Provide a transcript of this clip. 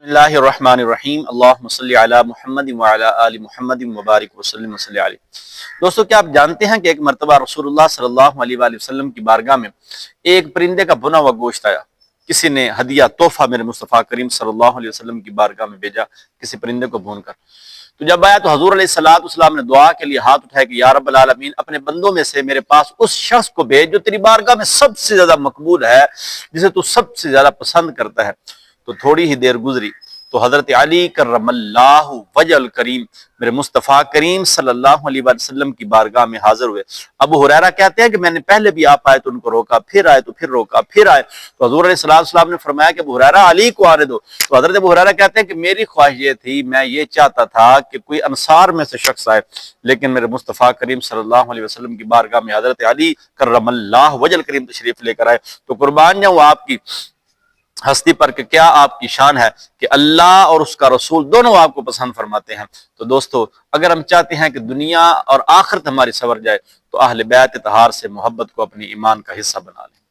اللہ الرحمن الرحیم اللہم صلی علی محمد وعلی آل محمد مبارک وسلم وصلی علیہ۔ دوستو، کیا آپ جانتے ہیں کہ ایک مرتبہ رسول اللہ صلی اللہ علیہ وآلہ وسلم کی بارگاہ میں ایک پرندے کا بنا ہوا گوشت آیا۔ کسی نے ہدیہ تحفہ میرے مصطفیٰ کریم صلی اللہ علیہ وسلم کی بارگاہ میں بھیجا، کسی پرندے کو بھون کر۔ تو جب آیا تو حضور علیہ السلام نے دعا کے لیے ہاتھ اٹھایا کہ یا رب العالمین، اپنے بندوں میں سے میرے پاس اس شخص کو بھیج جو تیری بارگاہ میں سب سے زیادہ مقبول ہے، جسے تو سب سے زیادہ پسند کرتا ہے۔ تو تھوڑی ہی دیر گزری تو حضرت علی کرم اللہ وجہ الکریم میرے مصطفیٰ کریم صلی اللہ علیہ وسلم کی بارگاہ میں حاضر ہوئے۔ ابو ہریرہ کہتے ہیں کہ میں نے پہلے بھی آپ آئے تو ان کو روکا، پھر آئے تو پھر روکا، پھر آئے تو حضور علیہ السلام نے فرمایا کہ ابو ہریرہ علی کو آنے دو۔ تو حضرت ابو ہریرہ کہتے ہیں کہ میری خواہش یہ تھی، میں یہ چاہتا تھا کہ کوئی انصار میں سے شخص آئے، لیکن میرے مصطفیٰ کریم صلی اللہ علیہ وسلم کی بارگاہ میں حضرت علی کرم اللہ وجہ الکریم تشریف لے کر آئے۔ تو قربان جاؤں آپ کی ہستی پر کہ کیا آپ کی شان ہے کہ اللہ اور اس کا رسول دونوں آپ کو پسند فرماتے ہیں۔ تو دوستو، اگر ہم چاہتے ہیں کہ دنیا اور آخرت ہماری سنور جائے تو اہل بیت اطہار سے محبت کو اپنی ایمان کا حصہ بنا لیں۔